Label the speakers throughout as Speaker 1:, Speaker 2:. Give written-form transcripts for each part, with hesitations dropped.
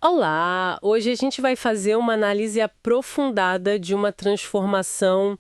Speaker 1: Olá! Hoje a gente vai fazer uma análise aprofundada de uma transformação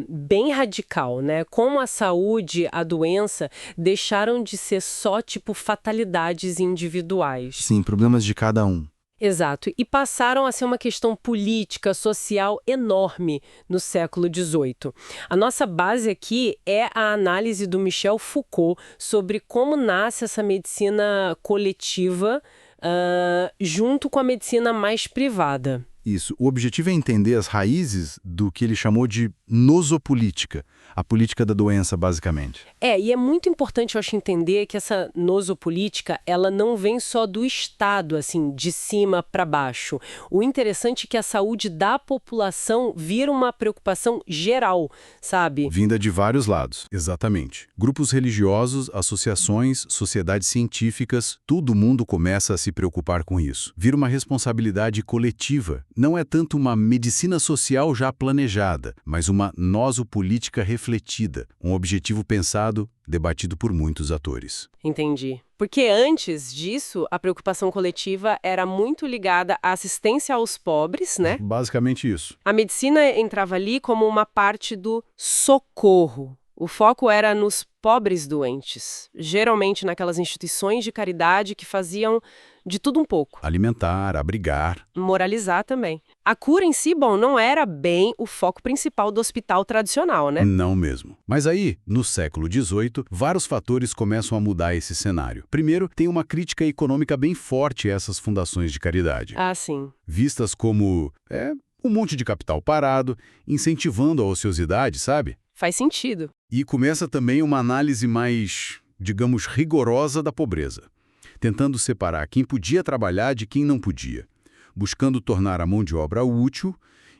Speaker 1: bem radical, né? Como a saúde, a doença deixaram de ser só tipo fatalidades individuais.
Speaker 2: Sim, problemas de cada um.
Speaker 1: Exato, e passaram a ser uma questão política, social enorme no século XVIII. A nossa base aqui é a análise do Michel Foucault sobre como nasce essa medicina coletiva, junto com a medicina mais privada.
Speaker 2: Isso. O objetivo é entender as raízes do que ele chamou de nosopolítica, a política da doença, basicamente.
Speaker 1: E é muito importante, eu acho, entender que essa nosopolítica, ela não vem só do Estado, assim, de cima para baixo. O interessante é que a saúde da população vira uma preocupação geral, sabe?
Speaker 2: Vinda de vários lados. Exatamente. Grupos religiosos, associações, sociedades científicas, todo mundo começa a se preocupar com isso. Vira uma responsabilidade coletiva. Não é tanto uma medicina social já planejada, mas uma nosopolítica refletida, um objetivo pensado, debatido por muitos atores.
Speaker 1: Entendi. Porque antes disso, a preocupação coletiva era muito ligada à assistência aos pobres, né?
Speaker 2: Basicamente isso.
Speaker 1: A medicina entrava ali como uma parte do socorro. O foco era nos pobres doentes, geralmente naquelas instituições de caridade que faziam de tudo um pouco.
Speaker 2: Alimentar, abrigar.
Speaker 1: Moralizar também. A cura em si, bom, não era bem o foco principal do hospital tradicional, né?
Speaker 2: Não mesmo. Mas aí, no século XVIII, vários fatores começam a mudar esse cenário. Primeiro, tem uma crítica econômica bem forte a essas fundações de caridade.
Speaker 1: Ah, sim.
Speaker 2: Vistas como, um monte de capital parado, incentivando a ociosidade, sabe?
Speaker 1: Faz sentido.
Speaker 2: E começa também uma análise mais, digamos, rigorosa da pobreza, tentando separar quem podia trabalhar de quem não podia, buscando tornar a mão de obra útil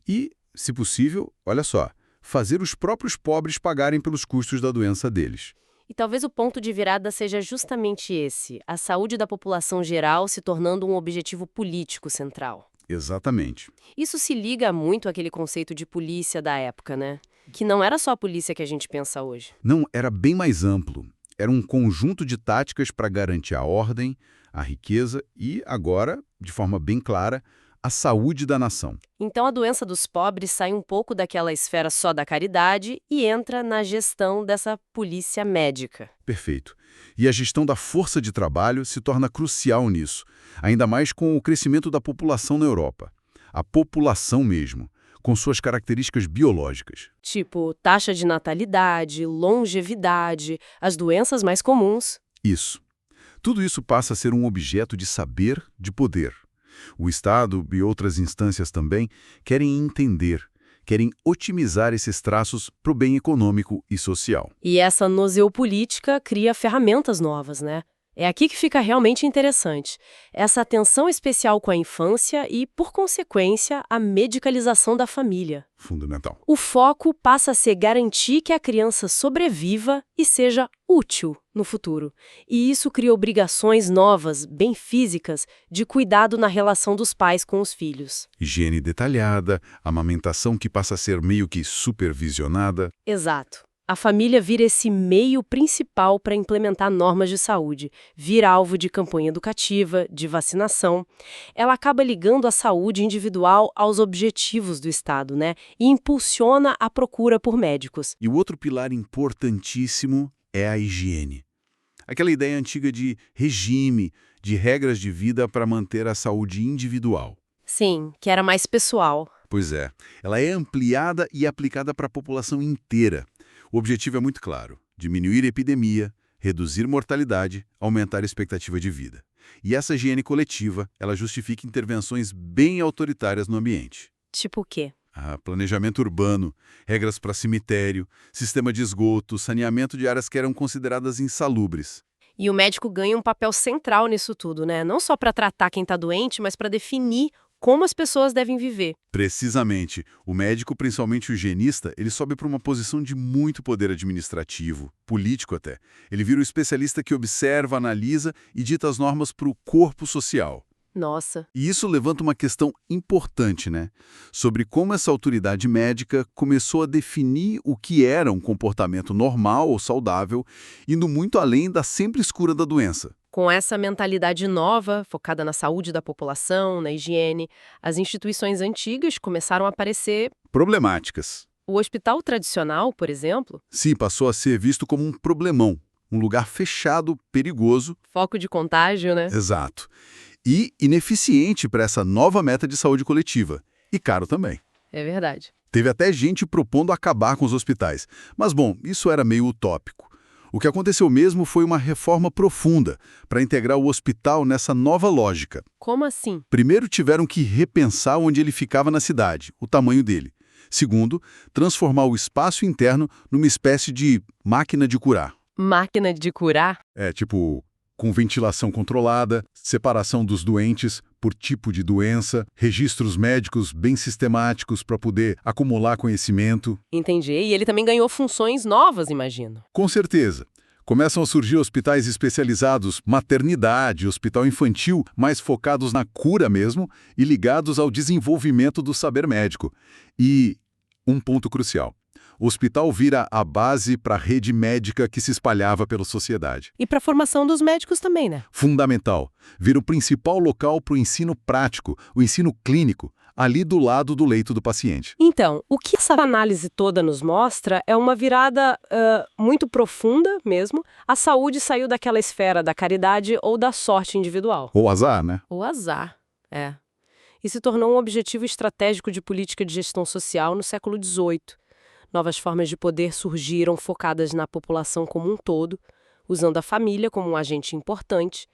Speaker 2: e, se possível, olha só, fazer os próprios pobres pagarem pelos custos da doença deles.
Speaker 3: E talvez o ponto de virada seja justamente esse, a saúde da população geral se tornando um objetivo político central.
Speaker 2: Exatamente.
Speaker 3: Isso se liga muito àquele conceito de polícia da época, né? Que não era só a polícia que a gente pensa hoje.
Speaker 2: Não, era bem mais amplo. Era um conjunto de táticas para garantir a ordem, a riqueza e, agora, de forma bem clara, a saúde da nação.
Speaker 3: Então a doença dos pobres sai um pouco daquela esfera só da caridade e entra na gestão dessa polícia médica.
Speaker 2: Perfeito. E a gestão da força de trabalho se torna crucial nisso, ainda mais com o crescimento da população na Europa. A população mesmo, com suas características biológicas.
Speaker 3: Tipo, taxa de natalidade, longevidade, as doenças mais comuns.
Speaker 2: Isso. Tudo isso passa a ser um objeto de saber, de poder. O Estado e outras instâncias também querem entender, querem otimizar esses traços para o bem econômico e social.
Speaker 3: E essa noseopolítica cria ferramentas novas, né? É aqui que fica realmente interessante. Essa atenção especial com a infância e, por consequência, a medicalização da família.
Speaker 2: Fundamental.
Speaker 3: O foco passa a ser garantir que a criança sobreviva e seja útil no futuro. E isso cria obrigações novas, bem físicas, de cuidado na relação dos pais com os filhos.
Speaker 2: Higiene detalhada, amamentação que passa a ser meio que supervisionada.
Speaker 3: Exato. A família vira esse meio principal para implementar normas de saúde, vira alvo de campanha educativa, de vacinação. Ela acaba ligando a saúde individual aos objetivos do Estado, né? E impulsiona a procura por médicos.
Speaker 2: E o outro pilar importantíssimo é a higiene. Aquela ideia antiga de regime, de regras de vida para manter a saúde individual.
Speaker 3: Sim, que era mais pessoal.
Speaker 2: Pois é, ela é ampliada e aplicada para a população inteira. O objetivo é muito claro: diminuir a epidemia, reduzir mortalidade, aumentar a expectativa de vida. E essa higiene coletiva, ela justifica intervenções bem autoritárias no ambiente.
Speaker 3: Tipo o quê?
Speaker 2: Planejamento urbano, regras para cemitério, sistema de esgoto, saneamento de áreas que eram consideradas insalubres.
Speaker 3: E o médico ganha um papel central nisso tudo, né? Não só para tratar quem está doente, mas para definir como as pessoas devem viver.
Speaker 2: Precisamente. O médico, principalmente o higienista, ele sobe para uma posição de muito poder administrativo, político até. Ele vira o especialista que observa, analisa e dita as normas para o corpo social.
Speaker 3: Nossa.
Speaker 2: E isso levanta uma questão importante, né? Sobre como essa autoridade médica começou a definir o que era um comportamento normal ou saudável, indo muito além da simples cura da doença.
Speaker 3: Com essa mentalidade nova, focada na saúde da população, na higiene, as instituições antigas começaram a aparecer.
Speaker 2: Problemáticas.
Speaker 3: O hospital tradicional, por exemplo,
Speaker 2: Sim, passou a ser visto como um problemão, um lugar fechado, perigoso.
Speaker 3: foco de contágio, né?
Speaker 2: Exato. E ineficiente para essa nova meta de saúde coletiva. E caro também.
Speaker 3: É verdade.
Speaker 2: Teve até gente propondo acabar com os hospitais. Mas, bom, isso era meio utópico. O que aconteceu mesmo foi uma reforma profunda para integrar o hospital nessa nova lógica.
Speaker 3: Como assim?
Speaker 2: Primeiro, tiveram que repensar onde ele ficava na cidade, o tamanho dele. Segundo, transformar o espaço interno numa espécie de máquina de curar.
Speaker 3: Máquina de curar?
Speaker 2: Tipo, com ventilação controlada, separação dos doentes por tipo de doença, registros médicos bem sistemáticos para poder acumular conhecimento.
Speaker 3: Entendi. E ele também ganhou funções novas, imagino.
Speaker 2: Com certeza. Começam a surgir hospitais especializados, maternidade, hospital infantil, mais focados na cura mesmo e ligados ao desenvolvimento do saber médico. E um ponto crucial. O hospital vira a base para a rede médica que se espalhava pela sociedade.
Speaker 3: E para a formação dos médicos também, né?
Speaker 2: Fundamental. Vira o principal local para o ensino prático, o ensino clínico, ali do lado do leito do paciente.
Speaker 3: Então, o que essa análise toda nos mostra é uma virada muito profunda mesmo. A saúde saiu daquela esfera da caridade ou da sorte individual.
Speaker 2: Ou azar, né?
Speaker 3: O azar, é. E se tornou um objetivo estratégico de política de gestão social no século XVIII. Novas formas de poder surgiram focadas na população como um todo, usando a família como um agente importante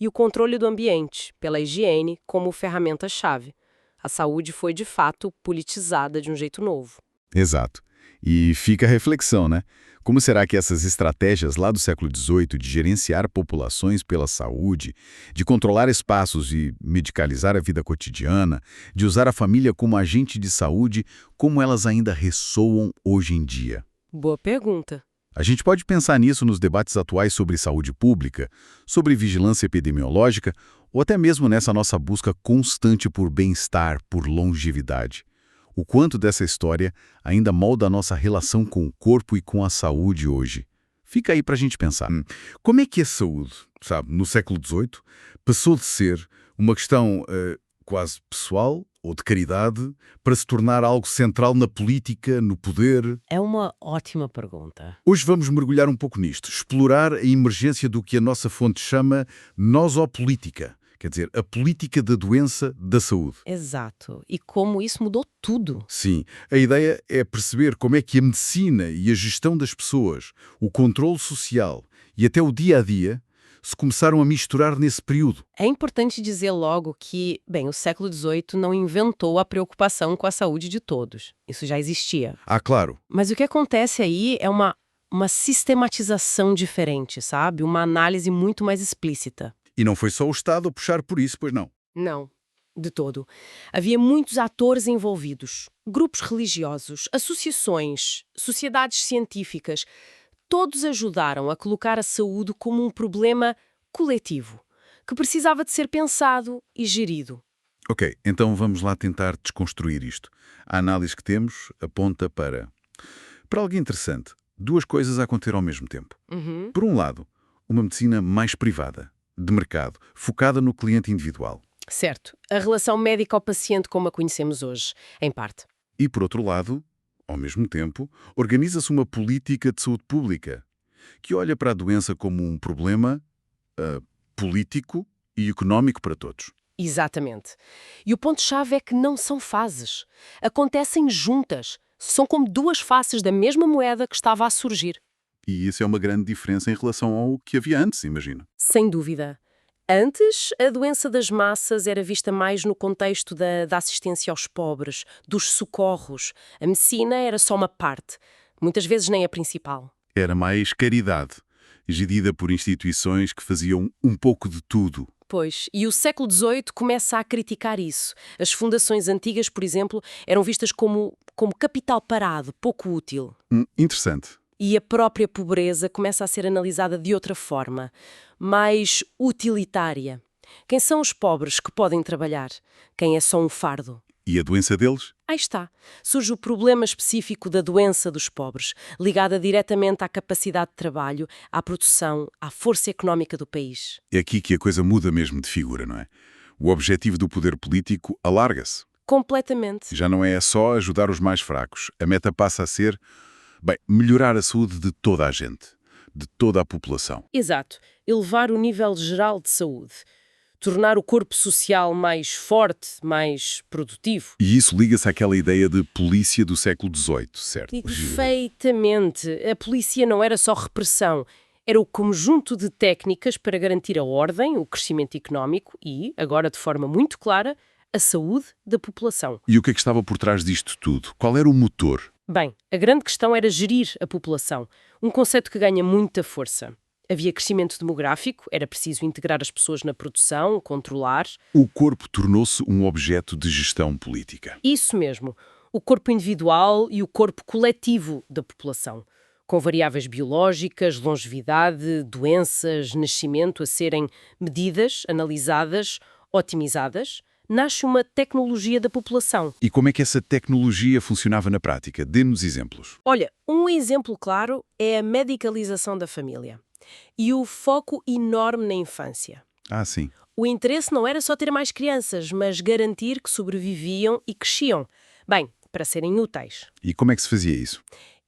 Speaker 3: e o controle do ambiente, pela higiene, como ferramenta-chave. A saúde foi, de fato, politizada de um jeito novo.
Speaker 2: Exato. E fica a reflexão, né? Como será que essas estratégias lá do século XVIII de gerenciar populações pela saúde, de controlar espaços e medicalizar a vida cotidiana, de usar a família como agente de saúde, como elas ainda ressoam hoje em dia?
Speaker 3: Boa pergunta.
Speaker 2: A gente pode pensar nisso nos debates atuais sobre saúde pública, sobre vigilância epidemiológica, ou até mesmo nessa nossa busca constante por bem-estar, por longevidade. O quanto dessa história ainda molda a nossa relação com o corpo e com a saúde hoje. Fica aí pra gente pensar. Como é que a saúde, sabe, no século XVIII, passou de ser uma questão quase pessoal ou de caridade para se tornar algo central na política, no poder?
Speaker 1: É uma ótima pergunta.
Speaker 2: Hoje vamos mergulhar um pouco nisto, explorar a emergência do que a nossa fonte chama nosopolítica. Quer dizer, a política da doença da saúde.
Speaker 1: Exato. E como isso mudou tudo.
Speaker 2: Sim, a ideia é perceber como é que a medicina e a gestão das pessoas, o controle social e até o dia-a-dia se começaram a misturar nesse período.
Speaker 1: É importante dizer logo que, bem, o século XVIII não inventou a preocupação com a saúde de todos. Isso já existia.
Speaker 2: Ah, claro.
Speaker 1: Mas o que acontece aí é uma sistematização diferente, sabe? Uma análise muito mais explícita.
Speaker 2: E não foi só o Estado a puxar por isso, pois não?
Speaker 1: Não, de todo. Havia muitos atores envolvidos. Grupos religiosos, associações, sociedades científicas. Todos ajudaram a colocar a saúde como um problema coletivo, que precisava de ser pensado e gerido.
Speaker 2: Ok, então vamos lá tentar desconstruir isto. A análise que temos aponta para algo interessante. Duas coisas a acontecer ao mesmo tempo. Por um lado, uma medicina mais privada, de mercado, focada no cliente individual.
Speaker 1: Certo. A relação médico ao paciente como a conhecemos hoje, em parte.
Speaker 2: E, por outro lado, ao mesmo tempo, organiza-se uma política de saúde pública que olha para a doença como um problema político e económico para todos.
Speaker 1: Exatamente. E o ponto-chave é que não são fases. Acontecem juntas. São como duas faces da mesma moeda que estava a surgir.
Speaker 2: E isso é uma grande diferença em relação ao que havia antes, imagino.
Speaker 1: Sem dúvida. Antes, a doença das massas era vista mais no contexto da assistência aos pobres, dos socorros. A medicina era só uma parte, muitas vezes nem a principal.
Speaker 2: Era mais caridade, gerida por instituições que faziam um pouco de tudo.
Speaker 1: Pois, e o século XVIII começa a criticar isso. As fundações antigas, por exemplo, eram vistas como capital parado, pouco útil.
Speaker 2: Interessante.
Speaker 1: E a própria pobreza começa a ser analisada de outra forma, mais utilitária. Quem são os pobres que podem trabalhar? Quem é só um fardo?
Speaker 2: E a doença deles?
Speaker 3: Aí está. Surge o problema específico da doença dos pobres, ligada diretamente à capacidade de trabalho, à produção, à força económica do país.
Speaker 2: É aqui que a coisa muda mesmo de figura, não é? O objetivo do poder político alarga-se.
Speaker 3: Completamente.
Speaker 2: Já não é só ajudar os mais fracos. A meta passa a ser, melhorar a saúde de toda a gente, de toda a população.
Speaker 3: Exato. Elevar o nível geral de saúde. Tornar o corpo social mais forte, mais produtivo.
Speaker 2: E isso liga-se àquela ideia de polícia do século XVIII, certo?
Speaker 3: Perfeitamente. A polícia não era só repressão. Era o conjunto de técnicas para garantir a ordem, o crescimento económico e, agora de forma muito clara, a saúde da população.
Speaker 2: E o que é que estava por trás disto tudo? Qual era o motor?
Speaker 3: Bem, a grande questão era gerir a população, um conceito que ganha muita força. Havia crescimento demográfico, era preciso integrar as pessoas na produção, controlar.
Speaker 2: O corpo tornou-se um objeto de gestão política.
Speaker 3: Isso mesmo, o corpo individual e o corpo coletivo da população, com variáveis biológicas, longevidade, doenças, nascimento a serem medidas, analisadas, otimizadas. Nasce uma tecnologia da população.
Speaker 2: E como é que essa tecnologia funcionava na prática? Dê-nos exemplos.
Speaker 3: Olha, um exemplo claro é a medicalização da família e o foco enorme na infância.
Speaker 2: Ah, sim.
Speaker 3: O interesse não era só ter mais crianças, mas garantir que sobreviviam e cresciam. Bem, para serem úteis.
Speaker 2: E como é que se fazia isso?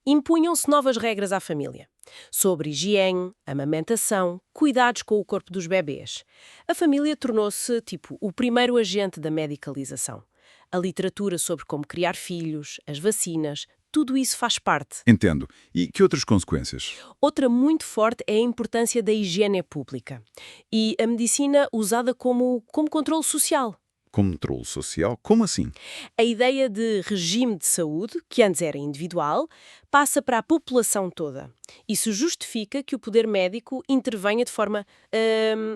Speaker 3: Impunham-se novas regras à família, sobre higiene, amamentação, cuidados com o corpo dos bebês. A família tornou-se, o primeiro agente da medicalização. A literatura sobre como criar filhos, as vacinas, tudo isso faz parte.
Speaker 2: Entendo. E que outras consequências?
Speaker 3: Outra muito forte é a importância da higiene pública e a medicina usada como controle social.
Speaker 2: Controle social? Como assim?
Speaker 3: A ideia de regime de saúde, que antes era individual, passa para a população toda. Isso justifica que o poder médico intervenha de forma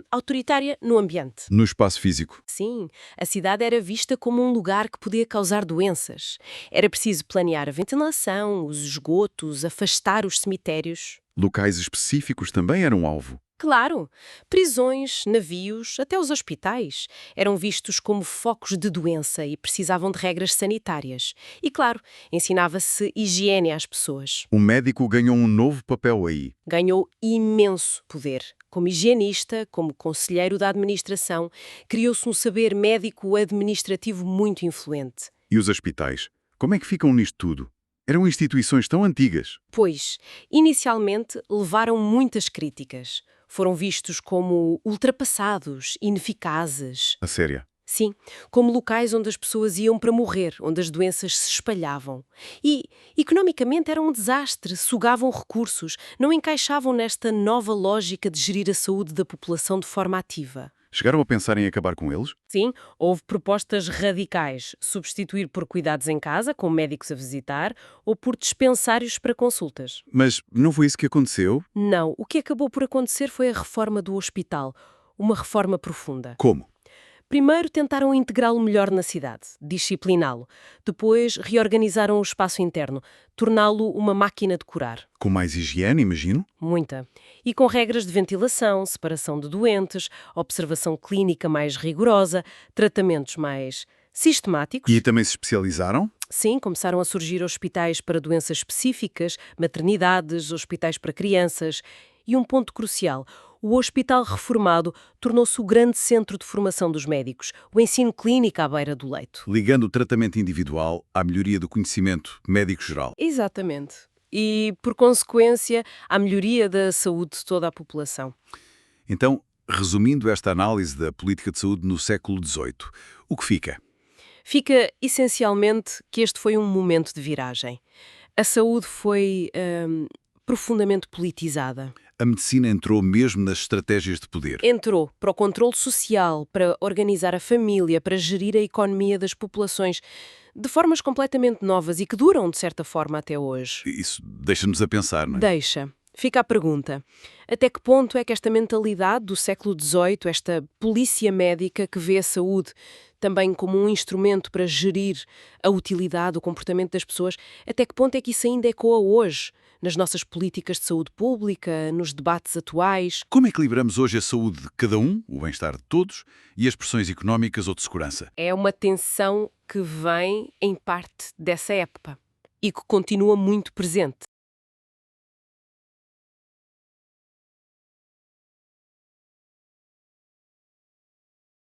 Speaker 3: autoritária no ambiente.
Speaker 2: No espaço físico?
Speaker 3: Sim, a cidade era vista como um lugar que podia causar doenças. Era preciso planear a ventilação, os esgotos, afastar os cemitérios.
Speaker 2: Locais específicos também eram alvo.
Speaker 3: Claro, prisões, navios, até os hospitais eram vistos como focos de doença e precisavam de regras sanitárias. E claro, ensinava-se higiene às pessoas.
Speaker 2: O médico ganhou um novo papel aí.
Speaker 3: Ganhou imenso poder. Como higienista, como conselheiro da administração, criou-se um saber médico-administrativo muito influente.
Speaker 2: E os hospitais? Como é que ficam nisto tudo? Eram instituições tão antigas.
Speaker 3: Pois, inicialmente levaram muitas críticas. Foram vistos como ultrapassados, ineficazes.
Speaker 2: A sério?
Speaker 3: Sim, como locais onde as pessoas iam para morrer, onde as doenças se espalhavam. E, economicamente, era um desastre, sugavam recursos, não encaixavam nesta nova lógica de gerir a saúde da população de forma ativa.
Speaker 2: Chegaram a pensar em acabar com eles?
Speaker 3: Sim, houve propostas radicais, substituir por cuidados em casa, com médicos a visitar, ou por dispensários para consultas.
Speaker 2: Mas não foi isso que aconteceu?
Speaker 3: Não, o que acabou por acontecer foi a reforma do hospital, uma reforma profunda.
Speaker 2: Como?
Speaker 3: Primeiro tentaram integrá-lo melhor na cidade, discipliná-lo. Depois reorganizaram o espaço interno, torná-lo uma máquina de curar.
Speaker 2: Com mais higiene, imagino?
Speaker 3: Muita. E com regras de ventilação, separação de doentes, observação clínica mais rigorosa, tratamentos mais sistemáticos.
Speaker 2: E também se especializaram?
Speaker 3: Sim, começaram a surgir hospitais para doenças específicas, maternidades, hospitais para crianças. E um ponto crucial, o hospital reformado tornou-se o grande centro de formação dos médicos, o ensino clínico à beira do leito.
Speaker 2: Ligando o tratamento individual à melhoria do conhecimento médico-geral.
Speaker 3: Exatamente. E, por consequência, à melhoria da saúde de toda a população.
Speaker 2: Então, resumindo esta análise da política de saúde no século XVIII, o que fica?
Speaker 3: Fica, essencialmente, que este foi um momento de viragem. A saúde foi profundamente politizada.
Speaker 2: A medicina entrou mesmo nas estratégias de poder.
Speaker 3: Entrou para o controle social, para organizar a família, para gerir a economia das populações, de formas completamente novas e que duram, de certa forma, até hoje.
Speaker 2: Isso deixa-nos a pensar, não é?
Speaker 3: Deixa. Fica a pergunta. Até que ponto é que esta mentalidade do século XVIII, esta polícia médica que vê a saúde também como um instrumento para gerir a utilidade, o comportamento das pessoas, até que ponto é que isso ainda ecoa hoje, nas nossas políticas de saúde pública, nos debates atuais.
Speaker 2: Como equilibramos hoje a saúde de cada um, o bem-estar de todos, e as pressões económicas ou de segurança?
Speaker 3: É uma tensão que vem, em parte, dessa época e que continua muito presente.